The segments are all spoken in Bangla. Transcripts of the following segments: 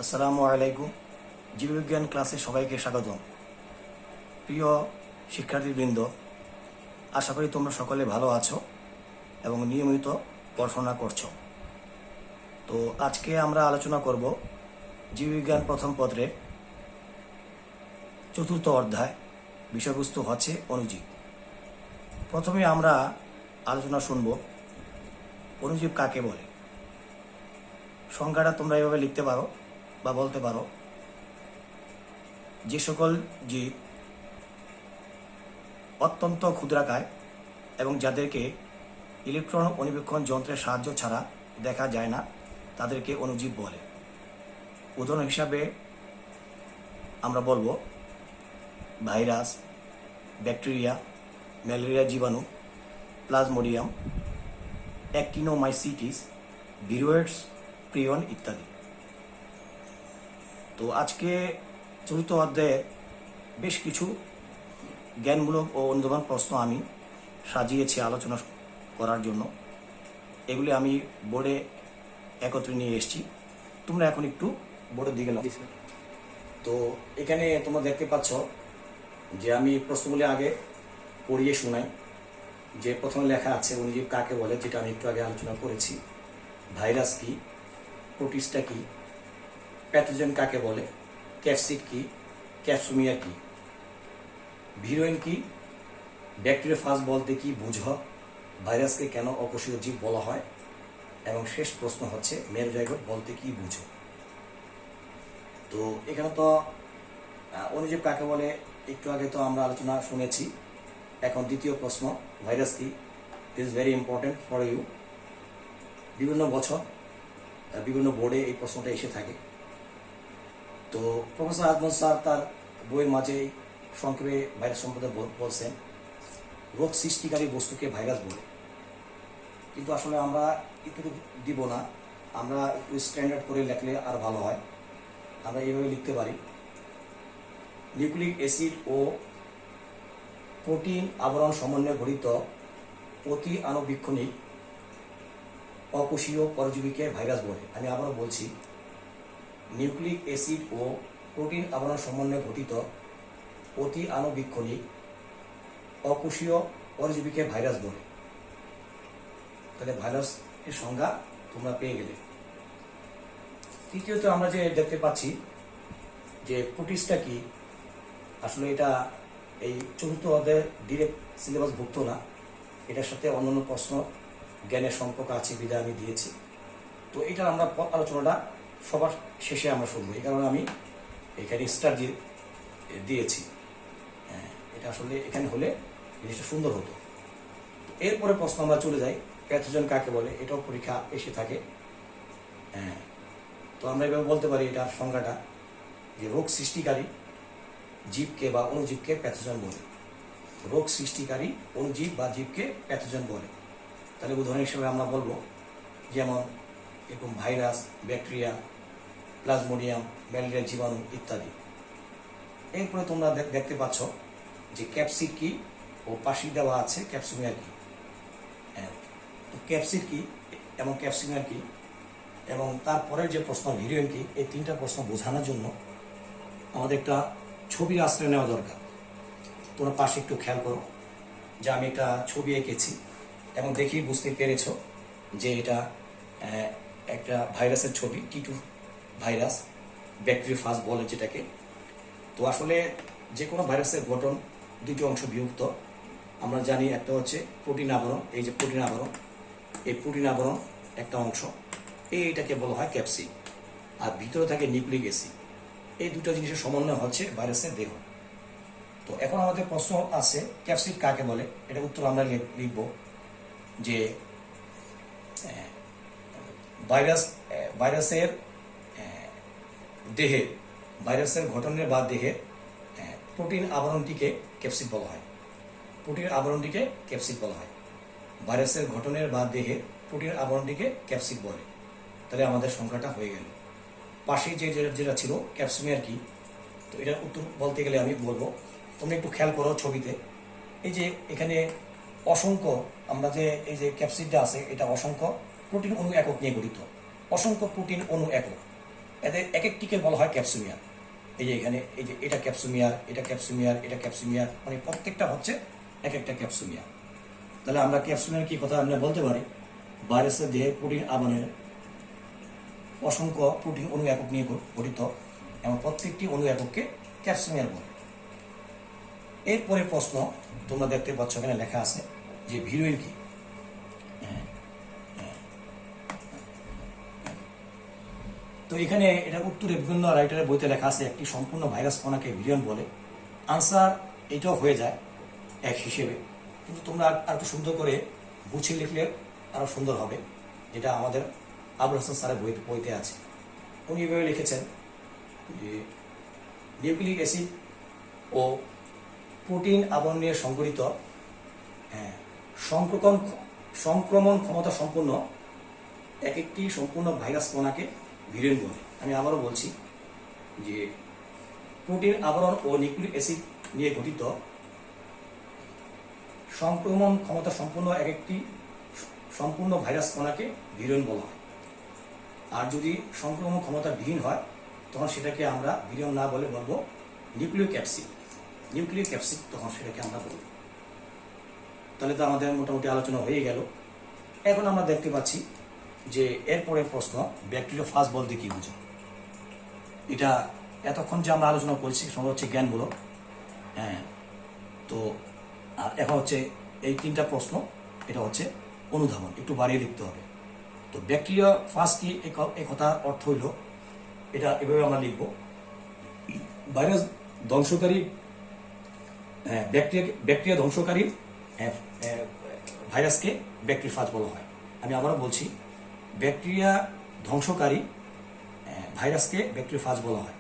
আসসালামু আলাইকুম। জীববিজ্ঞান ক্লাসে সবাইকে স্বাগতম। প্রিয় শিক্ষার্থীবৃন্দ, আশা করি তোমরা সকলে ভালো আছো এবং নিয়মিত পড়াশোনা করছো। তো আজকে আমরা আলোচনা করব জীববিজ্ঞান প্রথম পত্রের চতুর্থ অধ্যায়, বিষয়বস্তু হচ্ছে অণুজীব। প্রথমে আমরা আলোচনা শুনব অণুজীব কাকে বলে। সংজ্ঞাটা তোমরা এভাবে লিখতে পারো বা বলতে পারো, যে সকল জীব অত্যন্ত ক্ষুদ্রাকায় এবং যাদেরকে ইলেকট্রন অণুবীক্ষণ যন্ত্রের সাহায্য ছাড়া দেখা যায় না তাদেরকে অণুজীব বলে। উদাহরণ হিসাবে আমরা বলবো ভাইরাস, ব্যাকটেরিয়া, ম্যালেরিয়া জীবাণু, প্লাজমোডিয়াম, অ্যাক্টিনোমাইসিটিস, ভিরুয়েটস, প্রিয়ন ইত্যাদি। তো আজকে চতুর্থ অধ্যায়ে বেশ কিছু জ্ঞানমূলক ও অনুধাবন প্রশ্ন আমি সাজিয়েছি আলোচনা করার জন্য। এগুলি আমি বোর্ডে একত্রে নিয়ে এসেছি। তোমরা এখন একটু বোর্ডের দিকে লক্ষ্য। তো এখানে তোমরা দেখতে পাচ্ছ যে আমি প্রশ্নগুলি আগে পড়িয়ে শোনাই। যে প্রথমে লেখা আছে অণুজীব কাকে বলে, যেটা আমি একটু আগে আলোচনা করেছি। ভাইরাস কি, প্রোটিস্টা কি, প্যাথোজেন কাকে বলে, ক্যাপসিড কি, ক্যাপসুমিয়া কি, ভিরুয়েন কি, ব্যাকটেরিওফাজ বলতে কি বুঝো, ভাইরাসকে কেন অকোষীয় জীব বলা হয়, এবং শেষ প্রশ্ন হচ্ছে মেরুজাইগোট বলতে কি বুঝো। তো এখানে তো অণুজীব কাকে বলে একটু আগে তো আমরা আলোচনা শুনেছি। এখন দ্বিতীয় প্রশ্ন, ভাইরাস কি, is very important for you. বিভিন্ন বছর বিভিন্ন বোর্ডে এই প্রশ্নটা এসে থাকে। তো প্রফেসর আজমল স্যার তার বইয়ের মাঝে সংক্ষেপে ভাইরাস সম্পর্কে বলছেন, রোগ সৃষ্টিকারী বস্তুকে ভাইরাস বলে। কিন্তু আসলে আমরা একটু দিব না, আমরা একটু স্ট্যান্ডার্ড করে লেখলে আর ভালো হয়। আমরা এইভাবে লিখতে পারি, নিউক্লিক অ্যাসিড ও প্রোটিন আবরণ সমন্বয়ে গঠিত অতি আণুবীক্ষণিক অকোষীয় পরজীবীকে ভাইরাস বলে। আমি আবারও বলছি, নিউক্লিক অ্যাসিড ও প্রোটিন আবরণ সমন্বয়ে গঠিত অতি আণুবীক্ষণিক অকোষীয় পরজীবীকে ভাইরাস বলে। তাহলে ভাইরাস এর সংজ্ঞা তোমরা পেয়ে গেলে। তৃতীয়ত আমরা যে দেখতে পাচ্ছি যে প্রোটিস্টা কি, আসলে এটা এই চতুর্থ অধ্যায়ে ডিরেক্ট সিলেবাস ভুক্ত না, এটার সাথে অন্যান্য প্রশ্ন জ্ঞানের সম্পর্ক আছে বিধায় আমি দিয়েছি। তো এটার আমরা আলোচনাটা সবার শেষে আমরা শুনবো, এই কারণে আমি এখানে স্টার দিয়েছি। এটা আসলে এখানে হলে জিনিসটা সুন্দর হতো। এরপরে প্রশ্ন আমরা চলে যাই, প্যাথোজেন কাকে বলে, এটাও পরীক্ষা এসে থাকে। তো আমরা এভাবে বলতে পারি এটার সংজ্ঞাটা, যে রোগ সৃষ্টিকারী জীবকে বা অণুজীবকে প্যাথোজেন বলে। রোগ সৃষ্টিকারী অণুজীব বা জীবকে প্যাথোজেন বলে। তাহলে উদাহরণ হিসেবে আমরা বলবো যেমন এরকম ভাইরাস, ব্যাকটেরিয়া, প্লাজমোডিয়াম, ম্যালেরিয়া জীবাণু ইত্যাদি। এরপরে তোমরা দেখতে পাচ্ছ যে ক্যাপসিড কি ও পাশে দেওয়া আছে ক্যাপসুমিয়ার কি। তো ক্যাপসিড কি এবং ক্যাপসুমিয়ার কি এবং তারপরের যে প্রশ্ন ভিরুয়েন কি, এই তিনটা প্রশ্ন বোঝানোর জন্য আমাদের একটা ছবির আশ্রয় নেওয়া দরকার। তোমরা পাশে একটু খেয়াল করো যে আমি একটা ছবি এঁকেছি এবং দেখেই বুঝতে পেরেছ যে এটা একটা ভাইরাসের ছবি, টি2 ভাইরাস, ব্যাকটেরিওফাজ বলে যেটাকে। তো আসলে যে কোনো ভাইরাসের গঠন দুটি অংশ বিভক্ত। আমরা জানি একটা হচ্ছে প্রোটিন আবরণ, এই যে প্রোটিন আবরণ, এই প্রোটিন আবরণ একটা অংশ, এইটাকে বলা হয় ক্যাপসিড। আর ভিতরে থাকে নিউক্লিক অ্যাসিড। এই দুটো জিনিসের সমন্বয় হচ্ছে ভাইরাসের দেহ। তো এখন আমাদের প্রশ্ন আছে ক্যাপসিড কাকে বলে। এটা উত্তর আমরা লিখব যে ভাইরাসের দেহে, ভাইরাসের গঠনের বা দেহে প্রোটিন আবরণটিকে ক্যাপসিড বলা হয়। প্রোটিন আবরণটিকে ক্যাপসিড বলা হয়। ভাইরাসের গঠনের বা দেহে প্রোটিন আবরণটিকে ক্যাপসিড বলে। তাহলে আমাদের সংখ্যাটা হয়ে গেল। পাশে যেটা ছিল ক্যাপসুমিয়ার কি, তো এটার উত্তর বলতে গেলে আমি বলবো, তোমরা একটু খেয়াল করো ছবিতে, এই যে এখানে অসংখ্য, আমরা যে এই যে ক্যাপসিডটা আছে এটা অসংখ্য প্রোটিন অণু একক নিয়ে গঠিত। অসংখ্য প্রোটিন অণু একক, এদের এক একটিকে বলা হয় ক্যাপসুমিয়ার। এই যে এখানে এই যে এটা ক্যাপসুমিয়ার, এটা ক্যাপসুমিয়ার, এটা ক্যাপসুমিয়ার, মানে প্রত্যেকটা হচ্ছে এক একটা ক্যাপসুমিয়ার। তাহলে আমরা ক্যাপসুমিয়ার কি কথা আমরা বলতে পারি, ভাইরাসের দেহে প্রোটিন আবরণের অসংখ্য প্রোটিন অণু একক নিয়ে গঠিত এবং প্রত্যেকটি অণু একককে ক্যাপসুমিয়ার বলে। এরপরে প্রশ্ন তোমরা দেখতে পাচ্ছ এখানে লেখা আছে যে ভিরুইন কি। তো এখানে এটা উত্তরে বিভিন্ন রাইটারের বইতে লেখা আছে একটি সম্পূর্ণ ভাইরাস কণাকে ভিরিয়ন বলে। আনসার এটাও হয়ে যায় এক হিসেবে, কিন্তু তোমরা আর একটু সুন্দর করে গুছিয়ে লিখলে আরো সুন্দর হবে, যেটা আমাদের আবুল হাসান স্যারের বইতে আছে। উনি এভাবে লিখেছেন যে নিউক্লিক অ্যাসিড ও প্রোটিন আবরণ নিয়ে সংগঠিত সংক্রমণ ক্ষমতা সম্পন্ন এক একটি সম্পূর্ণ ভাইরাস কণাকে ভিরিয়ন বলে। আমি আবারও বলছি যে প্রোটিন আবরণ ও নিউক্লিক অ্যাসিড নিয়ে গঠিত সংক্রমণ ক্ষমতা সম্পন্ন এক একটি সম্পূর্ণ ভাইরাস কণাকে ভিরিয়ন বলা হয়। আর যদি সংক্রমণ ক্ষমতা বিহীন হয় তখন সেটাকে আমরা ভিরিয়ন না বলে বলবো নিউক্লিক অ্যাসিড, তখন সেটাকে আমরা বলব। তাহলে তো আমাদের মোটামুটি আলোচনা হয়ে গেল। এখন আমরা দেখতে পাচ্ছি যে এরপরের প্রশ্ন, ব্যাকটেরিওফাজ বলতে কি বুঝো। এটা এতক্ষণ যে আমরা আলোচনা করছি সেটা হচ্ছে জ্ঞানমূলক। তো আর এখন হচ্ছে এই তিনটা প্রশ্ন, এটা হচ্ছে অনুধাবন, একটু বাড়িয়ে লিখতে হবে। তো ব্যাকটেরিওফাজ কি এই কথার অর্থ হইল, এটা এভাবে আমরা লিখব, ভাইরাস ধ্বংসকারী ব্যাকটেরিয়া ধ্বংসকারী ভাইরাসকে ব্যাকটেরিওফাজ বলা হয়। আমি আবারও বলছি, ব্যাকটেরিয়া ধ্বংসকারী ভাইরাসকে ব্যাকটেরিওফাজ বলা হয়।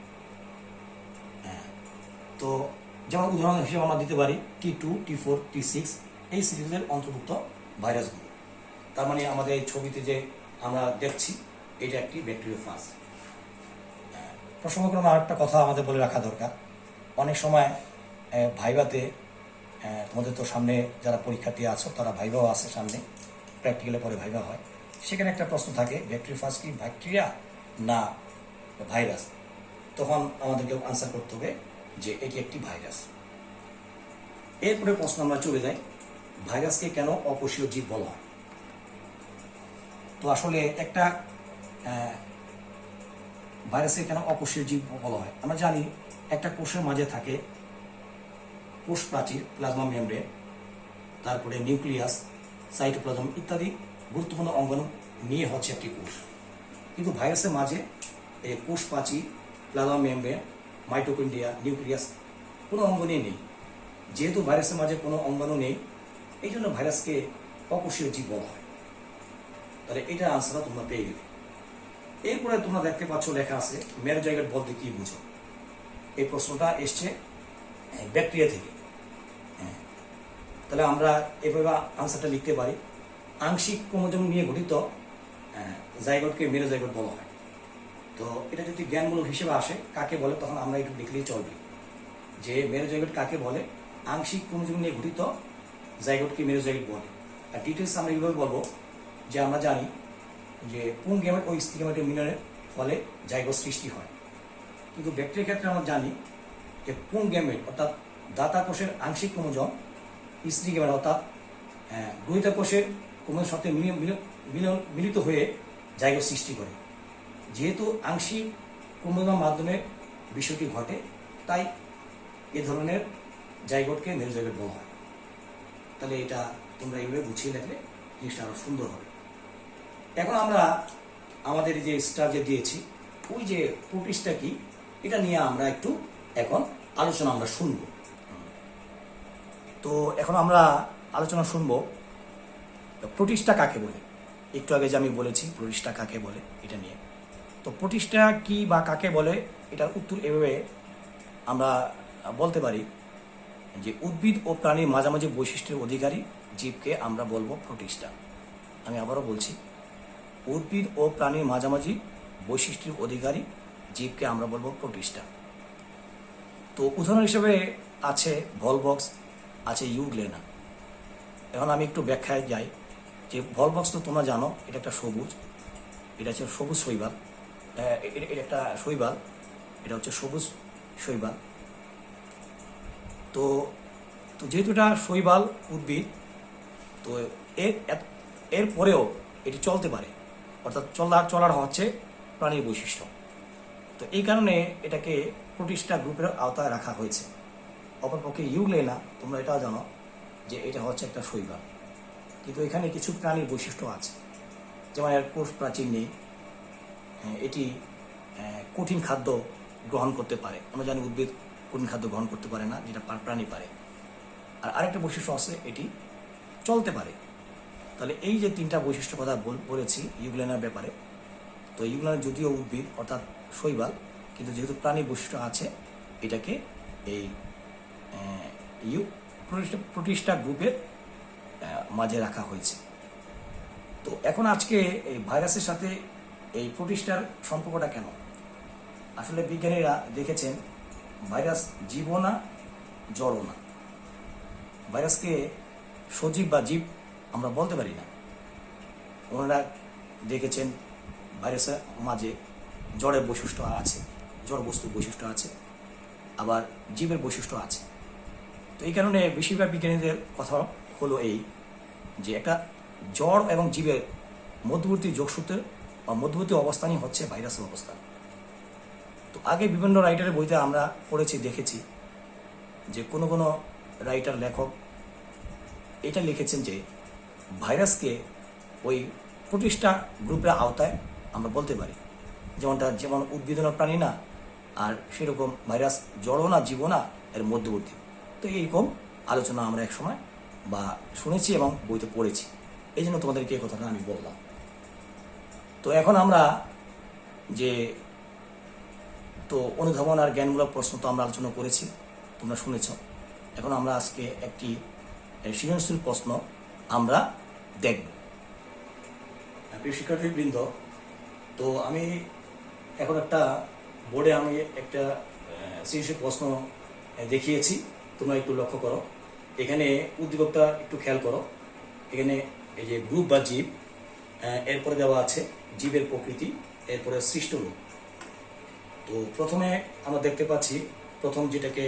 তো যেমন উদাহরণ হিসেবে আমরা দিতে পারি T2, T4, T6 এই সিরিজের অন্তর্ভুক্ত ভাইরাসগুলো। তার মানে আমাদের এই ছবিতে যে আমরা দেখছি এটা একটি ব্যাকটেরিওফাজ। প্রসঙ্গক্রমে আরেকটা কথা আমাদের বলে রাখা দরকার, অনেক সময় ভাইভাতে তোমাদের তো সামনে যারা পরীক্ষার্থী আছো তারা ভাইভাও আছে সামনে, প্র্যাকটিক্যালে পরে ভাইভা হয়, সেখানে একটা প্রশ্ন থাকে ব্যাকটেরিওফাজ কি ব্যাকটেরিয়া না ভাইরাস। তখন আমাদেরকে আনসার করতে হবে যে এটি একটি ভাইরাস। এরপরে প্রশ্ন আমরা চলে যাই, ভাইরাসকে কেন অকোষীয় জীব বলা হয়। তো আসলে একটা ভাইরাসকে কেন অকোষীয় জীব বলা হয়, আমরা জানি একটা কোষের মাঝে থাকে কোষ প্রাচীর, প্লাজমা মেমব্রেন, তারপরে নিউক্লিয়াস, সাইটোপ্লাজম ইত্যাদি গুরুত্বপূর্ণ অঙ্গাণু নিয়ে হচ্ছে একটি কোষ। কিন্তু ভাইরাসের মাঝে এই কোষ প্রাচীর, প্লাজমা মেমব্রেন, মাইটোকন্ড্রিয়া, নিউক্লিয়াস কোনো অঙ্গাণু নেই। যেহেতু ভাইরাসের মাঝে কোনো অঙ্গাণু নেই, এই জন্য ভাইরাসকে অকোষীয় জীব বলা হয়। তাহলে এটা আনসারটা তোমরা পেয়ে গেলে। এরপরে তোমরা দেখতে পাচ্ছ লেখা আছে মেরোজাইগোট বলতে কি বুঝো। এই প্রশ্নটা এসছে ব্যাকটেরিয়া থেকে। তাহলে আমরা এভাবে আনসারটা লিখতে পারি, আংশিক ক্রোমোজোম নিয়ে গঠিত জাইগোটকে মেরোজাইগোট বলা হয়। তো এটা যদি জ্ঞানমূলক হিসেবে আসে কাকে বলে, তখন আমরা একটু লিখলেই চলবে যে মেরোজাইগোট কাকে বলে, আংশিক ক্রোমোজোম নিয়ে গঠিত জাইগোটকে মেরোজাইগোট বলে। আর ডিটেলস আমরা এইভাবে বলবো যে আমরা জানি যে পুং গ্যামেট ও স্ত্রী গ্যামেটের মিলনের ফলে জাইগোট সৃষ্টি হয়। কিন্তু ব্যাকটেরিয়ার ক্ষেত্রে আমরা জানি যে পুং গ্যামেট অর্থাৎ দাতা কোষের আংশিক ক্রোমোজোম স্ত্রী গ্যামেট অর্থাৎ গ্রহিতা কোষের ক্রোমোজোমের সাথে মিলিত হয়ে জাইগোট সৃষ্টি করে। যেহেতু আংশিক ক্রোমোজোমের মাধ্যমে বিষয়টি ঘটে, তাই এ ধরনের জাইগোটকে মেরোজাইগোট বলা হয়। তাহলে এটা তোমরা এইভাবে গুছিয়ে লিখলে জিনিসটা আরো সুন্দর হবে। এখন আমরা আমাদের যে স্টার যে দিয়েছি, ওই যে প্রোটিস্টটা কি, এটা নিয়ে আমরা একটু এখন আলোচনা আমরা শুনব। তো এখন আমরা আলোচনা শুনব প্রোটিস্টটা কাকে বলে। একটু আগে যে আমি বলেছি প্রোটিস্টটা কাকে বলে এটা নিয়ে। তো প্রোটিস্টটা কি বা কাকে বলে, এটার উত্তর এভাবে আমরা বলতে পারি যে উদ্ভিদ ও প্রাণীর মাঝামাঝি বৈশিষ্ট্যের অধিকারী জীবকে আমরা বলবো প্রোটিস্টা। আমি আবারও বলছি, উদ্ভিদ ও প্রাণীর মাঝামাঝি বৈশিষ্ট্যের অধিকারী জীবকে আমরা বলবো প্রোটিস্টা। তো উদাহরণ হিসেবে আছে ভলবক্স, আছে ইউগ্লেনা। এখন আমি একটু ব্যাখ্যায় যাই যে ভলবক্স তো তোমরা জানো এটা একটা সবুজ, এটা হচ্ছে সবুজ শৈবাল। এটা একটা শৈবাল, এটা হচ্ছে সবুজ শৈবাল। তো তো যেহেতু এটা শৈবাল উদ্ভিদ, তো এর পরেও এটি চলতে পারে, অর্থাৎ চলার হচ্ছে প্রাণীর বৈশিষ্ট্য। তো এই কারণে এটাকে প্রোটিস্টা গ্রুপের আওতায় রাখা হয়েছে। অপরপক্ষে ইউগ্লেনা, তোমরা এটাও জানো যে এটা হচ্ছে একটা শৈবাল, কিন্তু এখানে কিছু প্রাণীর বৈশিষ্ট্য আছে, যেমন এর কোষ প্রাচীর নেই, এটি কঠিন খাদ্য গ্রহণ করতে পারে। আমরা জানি উদ্ভিদ কঠিন খাদ্য গ্রহণ করতে পারে না, যেটা প্রাণী পারে। আর আরেকটা বৈশিষ্ট্য আছে, এটি চলতে পারে। তাহলে এই যে তিনটা বৈশিষ্ট্য কথা বলেছি ইউগ্লেনার ব্যাপারে, তো ইউগ্লেনা যদিও উদ্ভিদ অর্থাৎ শৈবাল, কিন্তু যেহেতু প্রাণী বৈশিষ্ট্য আছে, এটাকে এই প্রোটিস্টা গ্রুপের মাঝে রাখা হয়েছে। তো এখন আজকে এই ভাইরাসের সাথে এই প্রোটিস্টার সম্পর্কটা কেন? আসলে বিজ্ঞানীরা দেখেছেন ভাইরাস জীবও না, জড়ও না। ভাইরাসকে সজীব বা জীব আমরা বলতে পারি না। ওনারা দেখেছেন ভাইরাসের মাঝে জড়ের বৈশিষ্ট্য আছে, জড় বস্তুর বৈশিষ্ট্য আছে, আবার জীবের বৈশিষ্ট্য আছে। তো এই কারণে বেশিরভাগ বিজ্ঞানীদের কথা হলো এই যে একটা জড় এবং জীবের মধ্যবর্তী যোগসূত্রের বা মধ্যবর্তী অবস্থানই হচ্ছে ভাইরাসের অবস্থান। তো আগে বিভিন্ন রাইটারের বইতে আমরা পড়েছি, দেখেছি যে কোনো রাইটার লেখক এটা লিখেছেন যে ভাইরাসকে ওই প্রোটিস্টা গ্রুপের আওতায় আমরা বলতে পারি। যেমন উদ্ভিদনা প্রাণী না, আর সেরকম ভাইরাস জড়ও না, জীবও না, এর মধ্যবর্তী। তো এইরকম আলোচনা আমরা একসময় বা শুনেছি এবং বইতে পড়েছি, এই জন্য তোমাদেরকে এই কথাটা আমি বললাম। তো এখন আমরা যে অনুধাবন আর জ্ঞানমূলক প্রশ্ন তো আমরা আলোচনা করেছি, তোমরা শুনেছ। এখন আমরা আজকে একটি সৃজনশীল প্রশ্ন আমরা দেখব। প্রিয় শিক্ষার্থীবৃন্দ, তো আমি এখন একটা বোর্ডে আমি একটা সৃজনশীল প্রশ্ন দেখিয়েছি, তোমরা একটু লক্ষ্য করো। এখানে উদ্দীপকটা একটু খেয়াল করো। এখানে এই যে গ্রুপ বা জীব, এরপরে দেওয়া আছে জীবের প্রকৃতি, এরপরে সৃষ্ট রূপ। তো প্রথমে আমরা দেখতে পাচ্ছি প্রথম যেটাকে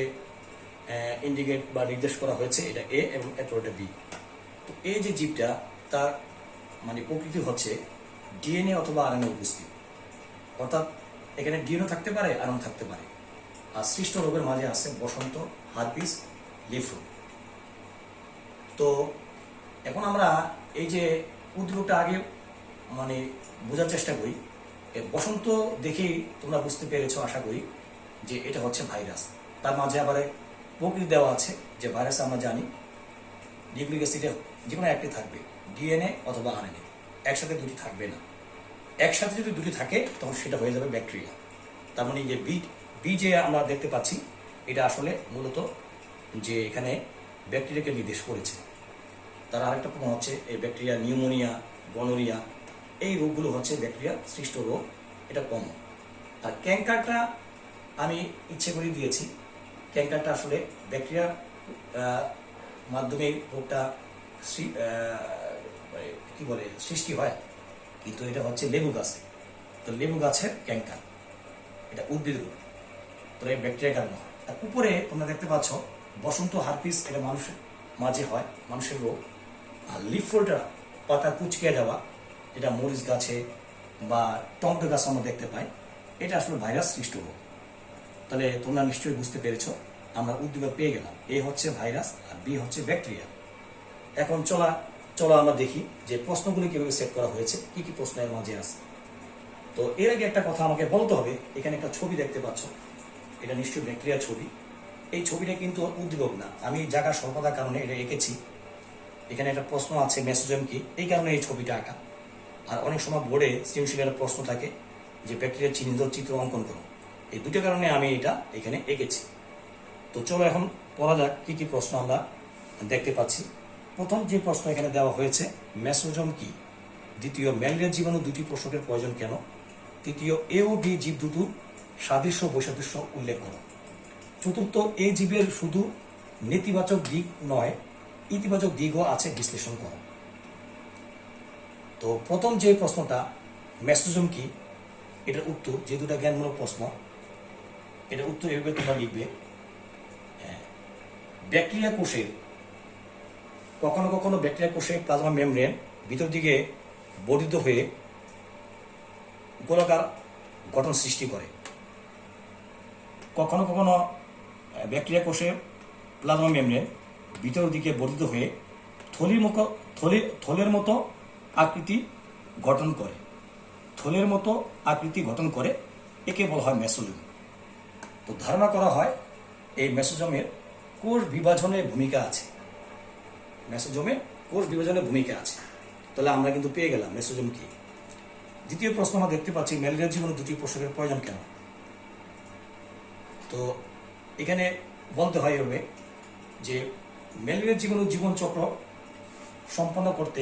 ইন্ডিকেট বা নির্দেশ করা হয়েছে, এটা এ এবং এরপরে বি। তো এই যে জীবটা, তার মানে প্রকৃতি হচ্ছে ডিএনএ অথবা আরএনএ উপস্থিত, অর্থাৎ এখানে ডিএনএ থাকতে পারে, আরএনএ থাকতে পারে। আর সৃষ্ট রোগের মাঝে আছে বসন্ত, হারপিস, লিফ রোগ। তো এখন আমরা এই যে উদ্দীপকটা আগে মানে বোঝার চেষ্টা করি। বসন্ত দেখেই তোমরা বুঝতে পেরেছ আশা করি যে এটা হচ্ছে ভাইরাস। তার মাঝে আবার প্রকৃতি দেওয়া আছে যে ভাইরাস আমরা জানি নিউক্লিক অ্যাসিডে যে কোনো একটি থাকবে, ডিএনএ অথবা আরএনএ, একসাথে দুটি থাকবে না। একসাথে যদি দুটি থাকে তখন সেটা হয়ে যাবে ব্যাকটেরিয়া। তার মানে যে বি যে আমরা দেখতে পাচ্ছি, এটা আসলে মূলত যে এখানে ব্যাকটেরিয়াকে নির্দেশ করেছে। তার আরেকটা প্রমাণ হচ্ছে এই ব্যাকটেরিয়া নিউমোনিয়া, গনোরিয়া, এই রোগগুলো হচ্ছে ব্যাকটেরিয়া সৃষ্ট রোগ, এটা কমন। আর ক্যাঙ্কারটা আমি ইচ্ছে করে দিয়েছি। ক্যাঙ্কারটা আসলে ব্যাকটেরিয়ার মাধ্যমে রোগটা কি বলে সৃষ্টি হয়, কিন্তু এটা হচ্ছে লেবু গাছে। তো লেবু গাছের ক্যাঙ্কার, এটা উদ্ভিদ রোগ, তো এই ব্যাকটেরিয়ার কারণে হয়। আর উপরে তোমরা দেখতে পাচ্ছ বসন্ত, হারপিস, এটা মানুষের মাঝে হয়, মানুষের রোগ। আর লিফ ফোল্ডটা, পাতা কুচকে যাওয়া, এটা মরিচ গাছে বা টমেটো গাছে আমরা দেখতে পাই, এটা আসলে ভাইরাস সৃষ্ট রোগ। তাহলে তোমরা নিশ্চয়ই বুঝতে পেরেছো, আমরা উদ্দীপক পেয়ে গেলাম। এ হচ্ছে ভাইরাস আর বি হচ্ছে ব্যাকটেরিয়া। এখন চলো আমরা দেখি যে প্রশ্নগুলি কিভাবে সেট করা হয়েছে, কি কি প্রশ্ন এর মাঝে আছে। তো এর আগে একটা কথা আমাকে বলতে হবে, এখানে একটা ছবি দেখতে পাচ্ছ, এটা নিশ্চয়ই ব্যাকটেরিয়ার ছবি। এই ছবিটা কিন্তু উদ্দীপক না, আমি জায়গা স্বল্পতার কারণে এটা এঁকেছি। এখানে একটা প্রশ্ন আছে মেসোজোম কি, এই কারণে এই ছবিটা আঁকা। আর অনেক সময় বোর্ডে সৃজনশীলের প্রশ্ন থাকে যে ব্যাকটেরিয়ার চিহ্নিত চিত্র অঙ্কন করো, এই দুটো কারণে আমি এটা এখানে এঁকেছি। তো চলো এখন পড়া যাক কি কি প্রশ্ন আমরা দেখতে পাচ্ছি। প্রথম যে প্রশ্ন এখানে দেওয়া হয়েছে, মেসোজোম কি। দ্বিতীয়, ম্যালেরিয়ার জীবাণু দুটি পোষকের প্রয়োজন কেন। তৃতীয়, এ ও বি জীব দুটো সাদৃশ্য বৈসাদৃশ্য উল্লেখ করো। চতুর্থ, এই জীবের শুধু নেতিবাচক দিক নয়, ইতিবাচক দিকও আছে, বিশ্লেষণ করো। তো প্রথম যে প্রশ্নটা মেসোজোম কি, এটার উত্তর, যে দুটা জ্ঞানমূলক প্রশ্ন, এটার উত্তর এভাবে তোমরা লিখবে। ব্যাকটেরিয়া কোষে কখনো কখনো ব্যাকটেরিয়া কোষে প্লাজমা মেমব্রেন ভিতর দিকে বর্ধিত হয়ে গোলাকার গঠন সৃষ্টি করে। কখনো কখনো ব্যাকটেরিয়া কোষে প্লাজমা মেমব্রেন ভিতর দিকে বর্ধিত হয়ে থলের মতো আকৃতি গঠন করে। থলের মতো আকৃতি গঠন করে, একে বলা হয় মেসোজোম। তো ধারণা করা হয় এই মেসোজোমের কোষ বিভাজনের ভূমিকা আছে। মেসোজোমে কোষ বিভাজনের ভূমিকা আছে। তাহলে আমরা কিন্তু পেয়ে গেলাম মেসোজোম কি। দ্বিতীয় প্রশ্ন আমরা দেখতে পাচ্ছি, ম্যালেরিয়ার জীবনে দুটি পোষকের প্রয়োজন কেন? তো এখানে বলতে হয় এভাবে যে ম্যালেরিয়ার জীবন চক্র সম্পন্ন করতে,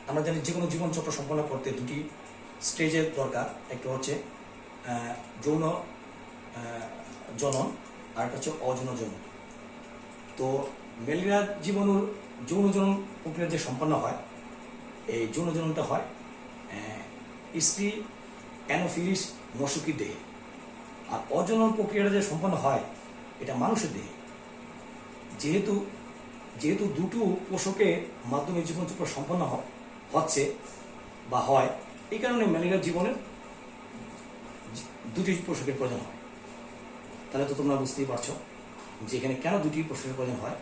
আমরা জানি যে কোনো জীবন চক্র সম্পন্ন করতে দুটি স্টেজের দরকার। একটা হচ্ছে যৌন জনন, আর একটা হচ্ছে অযৌন জনন। তো ম্যালেরিয়ার যৌন জনন প্রক্রিয়া যে সম্পন্ন হয়, এই যৌন জননটা হয় স্ত্রী অ্যানোফিলিস মশকির দেহে, আর অজনন প্রক্রিয়াটা যে সম্পন্ন হয় এটা মানুষের দেহে। যেহেতু দুটো পোষকের মাধ্যমে জীবনচক্র সম্পন্ন হচ্ছে বা হয়, এই কারণে ম্যালেরিয়ার জীবনের দুটি পোষকের প্রয়োজন হয়। তাহলে তো তোমরা বুঝতেই পারছো যে এখানে কেন দুটি পোষকের প্রয়োজন হয়।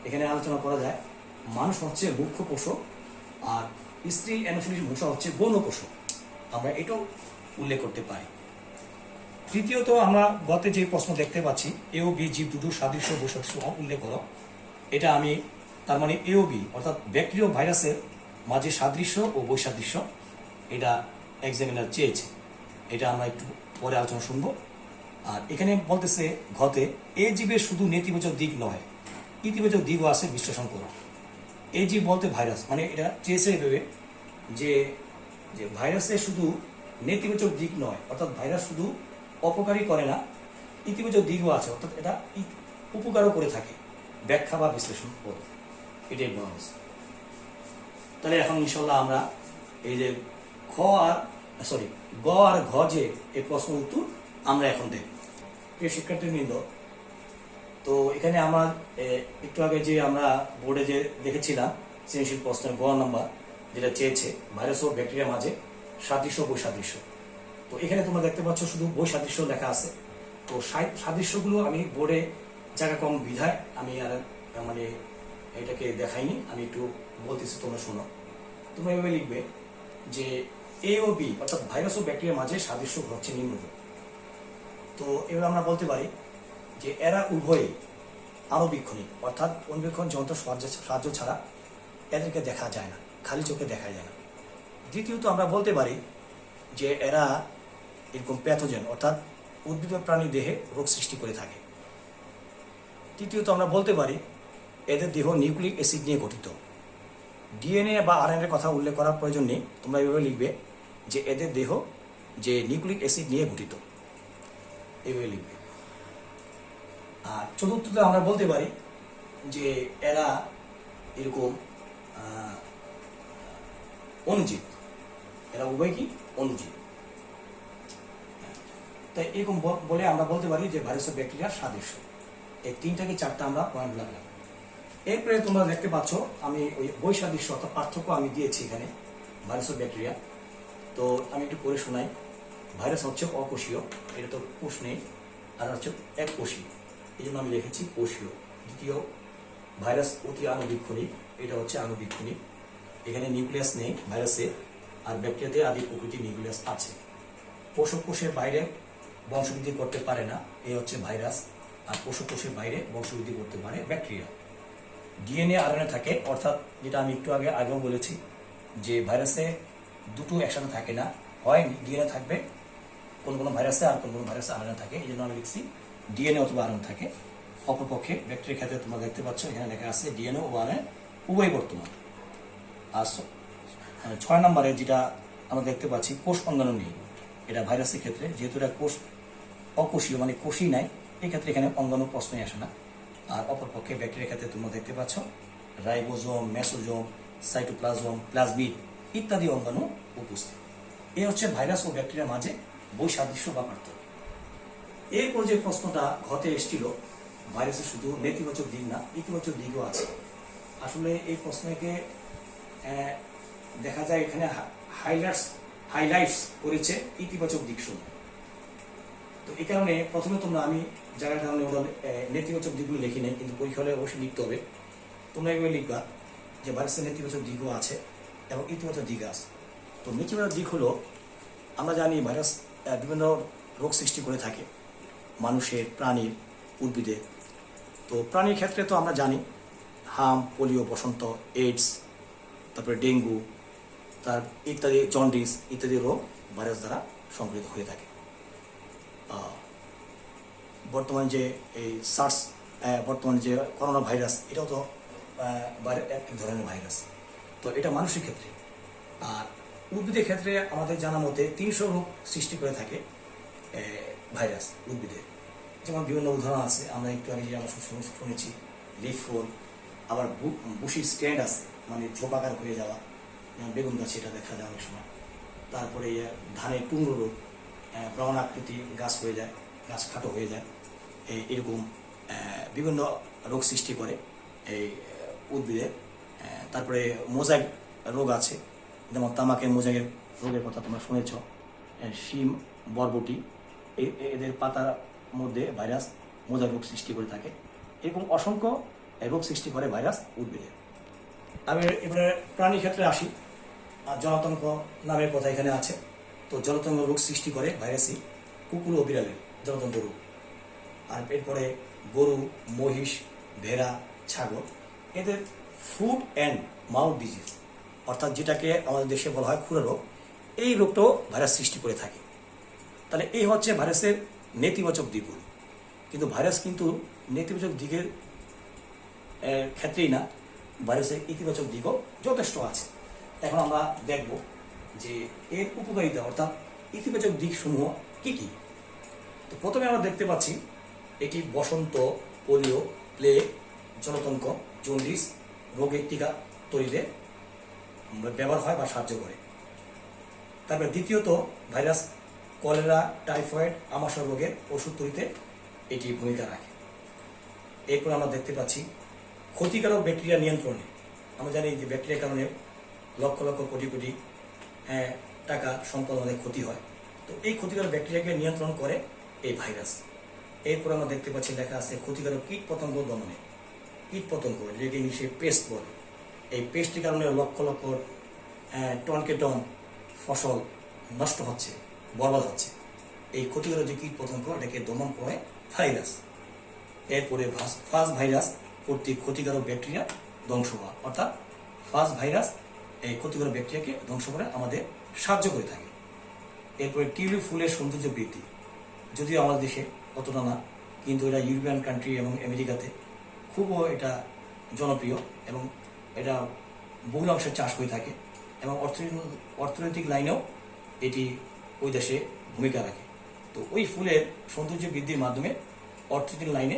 এখানে আলোচনা করা যায়, মানুষ হচ্ছে মুখ্য পোষক আর স্ত্রী অ্যানোফিলিস মশা হচ্ছে গৌণ পোষক। আমরা এটাও উল্লেখ করতে পারি। তৃতীয়ত, আমরা গতে যে প্রশ্ন দেখতে পাচ্ছি, এ ও বি জীব দুটো সাদৃশ্য বৈসাদৃশ্য উল্লেখ করো। এটা আমি তার মানে এ ও বি অর্থাৎ ব্যাকটেরিয়া ও ভাইরাসের মাঝে সাদৃশ্য ও বৈসাদৃশ্য এটা এক্সামিনার চেয়েছে। এটা আমরা একটু পরে আলোচনা শুনবো। আর এখানে বলতেছে ঘতে, এ জীবের শুধু নেতিবাচক দিক নয়, ইতিবাচক দিকও আছে, বিশ্লেষণ করো। এই জীব বলতে ভাইরাস, মানে এটা চেয়েছে ভেবে যে ভাইরাসের শুধু নেতিবাচক দিক নয়, অর্থাৎ ভাইরাস শুধু অপকারী করে না, ইতিবাচক দিকও আছে, অর্থাৎ এটা উপকারও করে থাকে। ব্যাখ্যা বা বিশ্লেষণ করো, এটাই বলা হয়েছে। তাহলে এখন ইনশাল্লাহ আমরা এই যে গ আর ঘ যে এই প্রশ্ন উত্তর আমরা এখন দেখব। প্রিয় শিক্ষার্থীবৃন্দ, তো এখানে আমার একটু আগে যে আমরা বোর্ডে যে দেখেছিলাম সৃজনশীল প্রশ্নের গ নাম্বার যেটা চেয়েছে, ভাইরাস ও ব্যাকটেরিয়ার মাঝে সাদৃশ্য বৈসাদৃশ্য। তো এখানে তোমরা দেখতে পাচ্ছ শুধু বৈসাদৃশ্য লেখা আছে। তো সাদৃশ্যগুলো আমি বোর্ডে জায়গা কম বিধায় আমি আর মানে এটাকে দেখাইনি, আমি একটু বলতেছি, তোমরা শোনো। তোমরা এভাবে লিখবে যে এ ও বি অর্থাৎ ভাইরাস ও ব্যাকটেরিয়ার মাঝে সাদৃশ্য হচ্ছে নিম্নরূপ। তো এভাবে আমরা বলতে পারি যে এরা উভয়ই আনুবীক্ষণিক, অর্থাৎ অনুবীক্ষণ যন্ত্র সাহায্য ছাড়া এদেরকে দেখা যায় না, খালি চোখে দেখা যায় না। দ্বিতীয়ত, আমরা বলতে পারি যে এরা এরকম প্যাথোজেন, অর্থাৎ উদ্ভিদ প্রাণী দেহে রোগ সৃষ্টি করে থাকে। তৃতীয়ত, আমরা বলতে পারি এদের দেহ নিউক্লিক অ্যাসিড নিয়ে গঠিত। ডিএনএ বা আরএনএ কথা উল্লেখ করার প্রয়োজন নেই, তোমরা এভাবে লিখবে যে এদের দেহ যে নিউক্লিক অ্যাসিড নিয়ে গঠিত, এভাবে লিখবে। আর চতুর্থত, আমরা বলতে পারি যে এরা এরকম অণুজীব, এরা উভয় কি অণুজীব। তাই এরকম বলে আমরা বলতে পারি যে ভাইরাস ও ব্যাকটেরিয়ার সাদৃশ্য। এই তিনটা কি চারটা আমরা পয়েন্ট লাগলাম। এরপরে তোমরা দেখতে পাচ্ছ আমি ওই বৈসাদৃশ্য অর্থাৎ পার্থক্য আমি দিয়েছি এখানে ভাইরাস ও ব্যাকটেরিয়া। তো আমি একটু করে শোনাই। ভাইরাস হচ্ছে অকোষীয়, এটা তো কোষ নেই, আর হচ্ছে এক কোষী, এই জন্য আমি লিখেছি কোষীয়। দ্বিতীয়, ভাইরাস অতি আনুবীক্ষণিক, এটা হচ্ছে আনুবীক্ষণিক, এখানে নিউক্লিয়াস নেই ভাইরাসে, আর ব্যাকটেরিয়াতে আদি প্রকৃতির নিউক্লিয়াস আছে। পোষক কোষের বাইরে বংশবৃদ্ধি করতে পারে না, এই হচ্ছে ভাইরাস, আর পোষক কোষের বাইরে বংশবৃদ্ধি করতে পারে ব্যাকটেরিয়া। ডিএনএ আরএনএ থাকে, অর্থাৎ যেটা আমি একটু আগেও বলেছি যে ভাইরাসে দুটো একসাথে থাকে না, হয় ডিএনএ থাকবে কোন কোন ভাইরাসে, আর কোন কোন ভাইরাসে আরএনএ থাকে, এই জন্য আমি লিখছি ডিএনএ অথবা আরএনএ থাকে। অপরপক্ষে ব্যাকটেরিয়ার ক্ষেত্রে তোমরা দেখতে পাচ্ছ এখানে লেখা আছে ডিএনএ ও আরএনএ উভয় বর্তমান। আর 6 নম্বরে যেটা আমরা দেখতে পাচ্ছি কোষ অঙ্গাণু নেই, এটা ভাইরাসের ক্ষেত্রে, যেহেতু এটা কোষ অকোষীয় মানে কোষই নাই, এই ক্ষেত্রে এখানে অঙ্গাণু প্রশ্নই আসে না। আর অপরপক্ষে ব্যাকটেরিয়ার ক্ষেত্রে তোমরা দেখতে পাচ্ছ রাইবোজোম, মেসোজোম, সাইটোপ্লাজম, প্লাজমিড ইত্যাদি অঙ্গাণু উপস্থিত। এ হচ্ছে ভাইরাস ও ব্যাকটেরিয়ার মাঝে বৈসাদৃশ্য বা পার্থক্য। এরপর যে প্রশ্নটা ঘটে এসেছিল, ভাইরাসের শুধু নেতিবাচক দিক না, ইতিবাচক দিকও আছে। আসলে এই প্রশ্নকে দেখা যায় এখানে হাইলাইটস করেছে ইতিবাচক দিক শুনে। তো এই কারণে প্রথমে আমি জায়গার কারণে নেতিবাচক দিকগুলো লিখি নাই, কিন্তু পরীক্ষা হলে অবশ্যই লিখতে হবে। তোমরা এগুলো লিখবা যে ভাইরাসের নেতিবাচক দিকও আছে এবং ইতিবাচক দিক আছে। তো নেতিবাচক দিক হলো, আমরা জানি ভাইরাস বিভিন্ন রোগ সৃষ্টি করে থাকে মানুষের, প্রাণীর, উদ্ভিদের। তো প্রাণীর ক্ষেত্রে তো আমরা জানি হাম, পোলিও, বসন্ত, এইডস, তারপরে ডেঙ্গু, তার ইত্যাদি, জন্ডিস ইত্যাদি রোগ ভাইরাস দ্বারা সংক্রমিত হয়ে থাকে। বর্তমান যে এই বর্তমান যে করোনা ভাইরাস, এটাও তো এক ধরনের ভাইরাস। তো এটা মানুষের ক্ষেত্রে। আর উদ্ভিদের ক্ষেত্রে আমাদের জানা মতে 300 রোগ সৃষ্টি করে থাকে ভাইরাস উদ্ভিদের। যেমন বিভিন্ন উদাহরণ আছে, আমরা একটু আগে যে আমরা শুনেছি লিফ রোল, আবার বুশি স্ট্যান্ড আছে, মানে ঝোপাকার হয়ে যাওয়া, যেমন বেগুন গাছে এটা দেখা যায় অনেক সময়। তারপরে ধানের টুকরো রোগ, ব্রাউন আকৃতি গাছ হয়ে যায়, গাছ খাটো হয়ে যায়, এরকম বিভিন্ন রোগ সৃষ্টি করে এই উদ্ভিদের। তারপরে মোজাইক রোগ আছে, যেমন তামাকের মোজাইক রোগের কথা তোমরা শুনেছ। শিম, বরবটি, এদের পাতার মধ্যে ভাইরাস মোজাইক রোগ সৃষ্টি করে থাকে। এরকম অসংখ্য রোগ সৃষ্টি করে ভাইরাস উদ্ভিদের। আমি এবারে প্রাণীর ক্ষেত্রে আসি। আর জলাতঙ্ক নামের কথা এখানে আছে। তো জলাতঙ্ক রোগ সৃষ্টি করে ভাইরাসই কুকুর ও বিড়ালের জলাতঙ্ক রোগ। আর এরপরে গরু, মহিষ, ভেড়া, ছাগল, এদের ফুট অ্যান্ড মাউথ ডিজিজ, অর্থাৎ যেটাকে আমাদের দেশে বলা হয় খুরা রোগ, এই রোগটাও ভাইরাস সৃষ্টি করে থাকে। তাহলে এই হচ্ছে ভাইরাসের নেতিবাচক দিকগুলো। কিন্তু ভাইরাস কিন্তু নেতিবাচক দিকের ক্ষেত্রেই না, ভাইরাসের ইতিবাচক দিকও যথেষ্ট আছে। এখন আমরা দেখব যে এর উপকারিতা অর্থাৎ ইতিবাচক দিকসমূহ কি কি। তো প্রথমে আমরা দেখতে পাচ্ছি এটি বসন্ত, পোলিও, প্লেগ, জলাতঙ্ক, জন্ডিস রোগের টিকা তৈরিতে ব্যবহার হয় বা সাহায্য করে। তারপরে দ্বিতীয়ত, ভাইরাস কলেরা, টাইফয়েড, আমাশয় রোগের ওষুধ তৈরিতে এটি ভূমিকা রাখে। এরপর আমরা দেখতে পাচ্ছি ক্ষতিকারক ব্যাকটেরিয়া নিয়ন্ত্রণে। আমরা জানি যে ব্যাকটেরিয়ার কারণে লক্ষ লক্ষ কোটি কোটি টাকা সম্পদ আমাদের ক্ষতি হয়। তো এই ক্ষতিকারক ব্যাকটেরিয়াকে নিয়ন্ত্রণ করে এই ভাইরাস। এরপর আমরা দেখতে পাচ্ছি লেখা আছে ক্ষতিকারক কীট পতঙ্গ দমনে। কীট পতঙ্গ যেটাকে ইংলিশে পেস্ট বলে, এই পেস্টের কারণে লক্ষ লক্ষ টনকে টন ফসল নষ্ট হচ্ছে, বরবাদ হচ্ছে। এই ক্ষতিকারক যে কীট পতঙ্গ এটাকে দমন করে ভাইরাস। এরপরে ফাজ ভাইরাস কর্তৃক ক্ষতিকারক ব্যাকটেরিয়া ধ্বংস হওয়া, অর্থাৎ ফাজ ভাইরাস এই ক্ষতিকারক ব্যাকটেরিয়াকে ধ্বংস করে আমাদের সাহায্য করে থাকে। এরপরে টিউলিপ ফুলের সৌন্দর্য বৃদ্ধি, যদিও আমাদের দেশে অতটা না, কিন্তু এটা ইউরোপিয়ান কান্ট্রি এবং আমেরিকাতে খুব এটা জনপ্রিয় এবং এটা বহুল অংশে চাষ হয়ে থাকে এবং অর্থনৈতিক লাইনেও এটি ওই দেশে ভূমিকা রাখে। তো ওই ফুলের সৌন্দর্য বৃদ্ধির মাধ্যমে অর্থনৈতিক লাইনে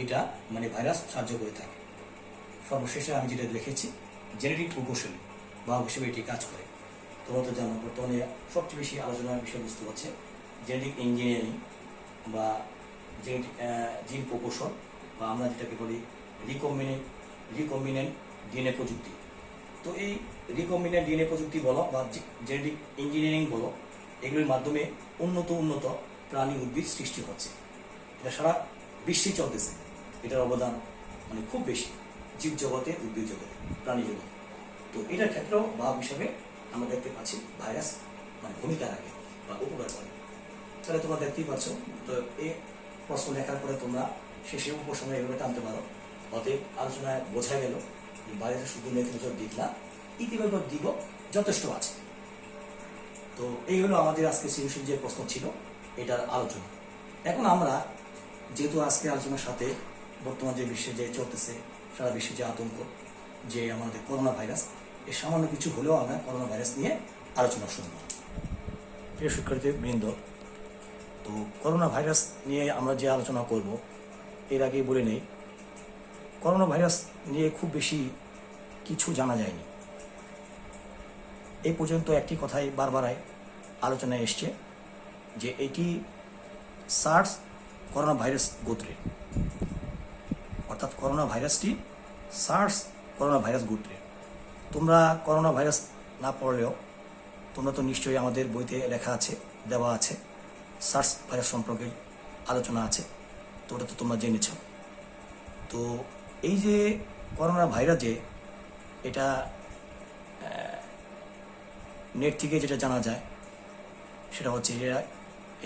এটা মানে ভাইরাস সাহায্য করে থাকে। সর্বশেষে আমি যেটা লিখেছি জেনেটিক প্রকৌশলী বা হিসেবে এটি কাজ করে। তোমরা তো জানো বর্তমানে সবচেয়ে বেশি আলোচনার বিষয়বস্তু হচ্ছে জেনেটিক ইঞ্জিনিয়ারিং বা জিন প্রকৌশল, বা আমরা যেটাকে বলি রিকম্বিনেন্ট ডিএনএ প্রযুক্তি। তো এই রিকম্বিনেন্ট ডিএনএ প্রযুক্তি বলো বা জেনেটিক ইঞ্জিনিয়ারিং বলো, এগুলির মাধ্যমে উন্নত প্রাণী উদ্ভিদ সৃষ্টি হচ্ছে। এটা সারা বিশ্বেই চলতেছে। এটার অবদান মানে খুব বেশি জীব জগতে, উদ্ভিদ জগতে, প্রাণী জগতে। তো এটার ক্ষেত্রেও ভাব হিসাবে আমরা দেখতে পাচ্ছি ভাইরাস মানে ভূমিকা রাখে বা উপকার করে। তাহলে তোমরা দেখতেই পাচ্ছ। তো এই প্রশ্ন লেখার পরে তোমরা শেষে উপসংহার এভাবে টানতে পারো। অতএব আলোচনায় বোঝা গেল ভাইরাসের শুধু নেতিবাচক দিক না, ইতিবাচক দিকও যথেষ্ট আছে। তো এই হলো আমাদের আজকে সৃজনশীল যে প্রশ্ন ছিল এটার আলোচনা। এখন আমরা যেহেতু আজকে আলোচনার সাথে বর্তমান যে বিশ্বে যে চলতেছে, সারা বিশ্বে যে আতঙ্ক, যে আমাদের করোনা ভাইরাস, এর সামান্য কিছু হলেও আমরা করোনা ভাইরাস নিয়ে আলোচনা শুনব। প্রিয় শিক্ষার্থীবৃন্দ, তো করোনা ভাইরাস নিয়ে আমরা যে আলোচনা করব, এর আগেই বলে নেই করোনা ভাইরাস নিয়ে খুব বেশি কিছু জানা যায়নি। এই পর্যন্ত একটি কথাই বারবার আলোচনায় এসছে যে এটি সার্স করোনা ভাইরাস গোত্রের, অর্থাৎ করোনা ভাইরাসটি সার্স করোনা ভাইরাস গোত্রের। তোমরা করোনা ভাইরাস না পড়লেও তোমরা তো নিশ্চয়ই আমাদের বইতে লেখা আছে, দেওয়া আছে, সার্স ভাইরাস সম্পর্কে আলোচনা আছে, তো ওটা তো তোমরা জেনেছ। তো এই যে করোনা ভাইরাস, যে এটা নেট থেকে যেটা জানা যায় সেটা হচ্ছে যে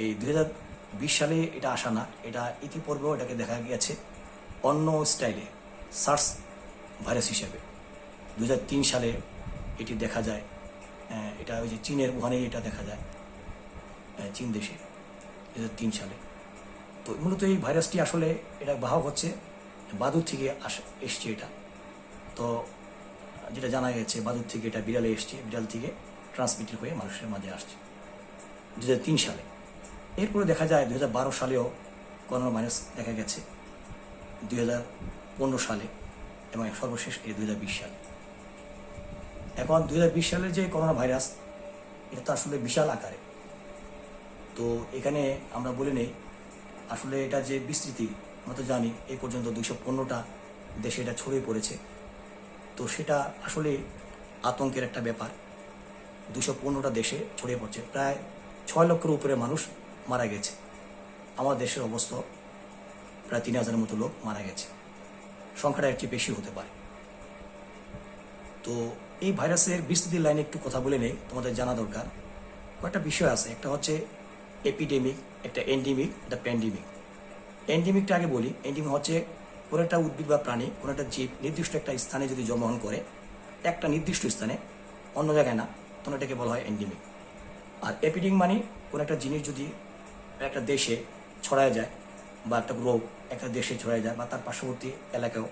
এই 2020 সালে এটা আসা না, এটা ইতিপূর্বেও এটাকে দেখা গিয়েছে অন্য স্টাইলে সার্স ভাইরাস হিসেবে। 2003 সালে এটি দেখা যায়, এটা ওই যে চীনের ওখানে এটা দেখা যায়, চীন দেশে 2003 সালে। তো মূলত এই ভাইরাসটি আসলে এটা বাহক হচ্ছে বাদুর থেকে এসছে এটা। তো যেটা জানা গেছে বাদুর থেকে এটা বিড়ালে এসছে, বিড়াল থেকে ট্রান্সমিটেড হয়ে মানুষের মাঝে আসছে 2003 সালে। এরপরে দেখা যায় 2012 সালেও করোনা ভাইরাস দেখা গেছে, 2015 সালে এবং সর্বশেষ এই 2020 সালে। এখন 2020 সালের যে করোনা ভাইরাস, এটা তো আসলে বিশাল আকারে। তো এখানে আমরা বলে নেই আসলে এটা যে বিস্তৃতি, আমরা তো জানি এই পর্যন্ত 215টা দেশে এটা ছড়িয়ে পড়েছে। তো সেটা আসলে আতঙ্কের একটা ব্যাপার। 215টা দেশে ছড়িয়ে পড়ছে, প্রায় 6 লক্ষের উপরে মানুষ মারা গেছে। আমার দেশের অবস্থা প্রায় 3000-এর মতো লোক মারা গেছে, সংখ্যাটা একটু বেশি হতে পারে। তো এই ভাইরাসের বিস্তৃতির লাইনে একটু কথা বলে নেই, তোমাদের জানা দরকার। কয়েকটা বিষয় আছে, একটা হচ্ছে এপিডেমিক, একটা এন্ডেমিক, একটা প্যান্ডেমিক। এন্ডেমিকটা আগে বলি। এন্ডেমিক হচ্ছে কোনো একটা উদ্ভিদ বা প্রাণী, কোনো একটা জীব নির্দিষ্ট একটা স্থানে যদি জন্মগ্রহণ করে, একটা নির্দিষ্ট স্থানে, অন্য জায়গায় না, তখন এটাকে বলা হয় এন্ডেমিক। আর এপিডেমিক মানে কোনো একটা জিনিস যদি একটা দেশে ছড়ায় যায়, বা একটা রোগ একটা দেশে ছড়ায় যায়, বা তার পার্শ্ববর্তী এলাকাও,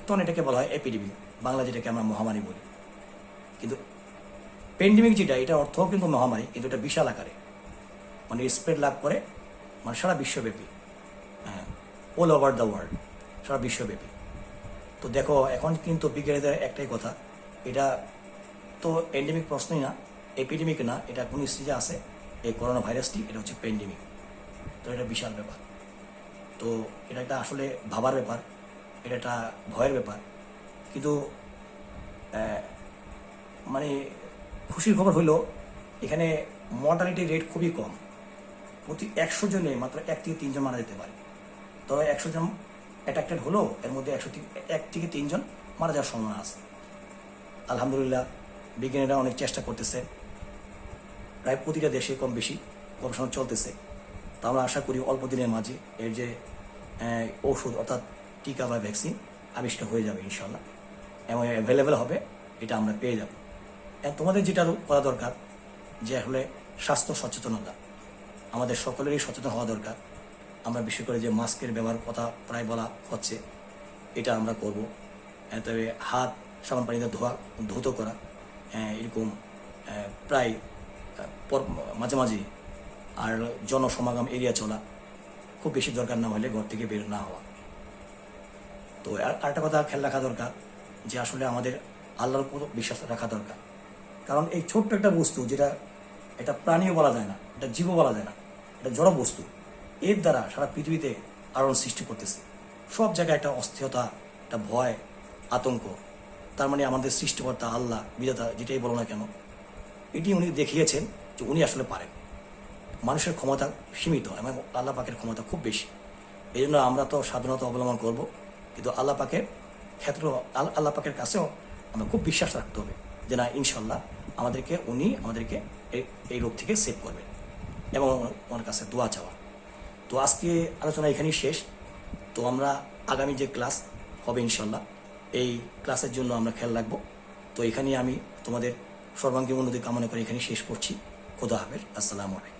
তখন এটাকে বলা হয় এপিডেমিক, বাংলা যেটাকে আমরা মহামারী বলি। কিন্তু প্যান্ডেমিক যেটা, এটা অর্থ কিন্তু মহামারী, কিন্তু এটা বিশাল আকারে, মানে স্প্রেড লাভ করে, মানে সারা বিশ্বব্যাপী, অল ওভার দ্য ওয়ার্ল্ড, সারা বিশ্বব্যাপী। তো দেখো এখন কিন্তু বিজ্ঞানীদের একটাই কথা, এটা তো এন্ডেমিক প্রশ্নই না, এপিডেমিক না, এটা কোন স্টেজে আছে এই করোনা ভাইরাসটি, এটা হচ্ছে প্যান্ডেমিক। তো এটা বিশাল ব্যাপার। তো এটা একটা আসলে ভাবার ব্যাপার, এটা একটা ভয়ের ব্যাপার। কিন্তু মানে খুশির খবর হলো এখানে মর্টালিটি রেট খুবই কম। প্রতি 100 জনে মাত্র 1 থেকে 3 জন মারা যেতে পারে। তবে 100 জন অ্যাট্রাক্টেড হলো, এর মধ্যে 1 থেকে 3 জন মারা যাওয়ার সম্ভাবনা আছে। আলহামদুলিল্লাহ বিজ্ঞানীরা অনেক চেষ্টা করতেছে, প্রায় প্রতিটা দেশে কম বেশি গবেষণা চলতেছে। তা আমরা আশা করি অল্প দিনের মাঝে এর যে ঔষধ অর্থাৎ টিকা বা ভ্যাকসিন আবিষ্কার হয়ে যাবে ইনশাল্লাহ, এবং অ্যাভেলেবেল হবে, এটা আমরা পেয়ে যাব। তোমাদের যেটা করা দরকার যে আসলে স্বাস্থ্য সচেতনতা, আমাদের সকলেরই সচেতন হওয়া দরকার। আমরা বিশেষ করে যে মাস্কের ব্যবহার কথা প্রায় বলা হচ্ছে, এটা আমরা করব। তবে হাত সাবান পানিতে ধৌত করা, এরকম প্রায় মাঝে মাঝে, আর জনসমাগম এড়িয়ে চলা, খুব বেশি দরকার না হলে ঘর থেকে বের না হওয়া। তো আরেকটা কথা খেয়াল রাখা দরকার যে আসলে আমাদের আল্লাহর উপর বিশ্বাস রাখা দরকার। কারণ এই ছোট্ট একটা বস্তু, যেটা এটা প্রাণীও বলা যায় না, এটা জীবও বলা যায় না, এটা জড় বস্তু, এর দ্বারা সারা পৃথিবীতে আলোড়ন সৃষ্টি করতেছে। সব জায়গায় একটা অস্থিরতা, একটা ভয়, আতঙ্ক। তার মানে আমাদের সৃষ্টিকর্তা আল্লাহ, বিধাতা, যেটাই বলো না কেন, এটি উনি দেখিয়েছেন যে উনি আসলে পারেন। মানুষের ক্ষমতা সীমিত এবং আল্লাহ পাকের ক্ষমতা খুব বেশি। এই জন্য আমরা তো সাবধানতা অবলম্বন করব, কিন্তু আল্লাহ পাকের ক্ষেত্র, আল্লাহ পাকের কাছেও আমরা খুব বিশ্বাস রাখতে হবে যে না, ইনশাল্লাহ উনি আমাদেরকে এই রোগ থেকে সেভ করবেন, এবং ওনার কাছে দোয়া চাওয়া। তো আজকে আলোচনা এখানেই শেষ। তো আমরা আগামী যে ক্লাস হবে ইনশাল্লাহ, এই ক্লাসের জন্য আমরা খেয়াল রাখবো। তো এখানেই আমি তোমাদের সর্বাঙ্গীন উন্নতি কামনা করে এখানে শেষ করছি। খোদা হাফেজ, আসসালামু আলাইকুম।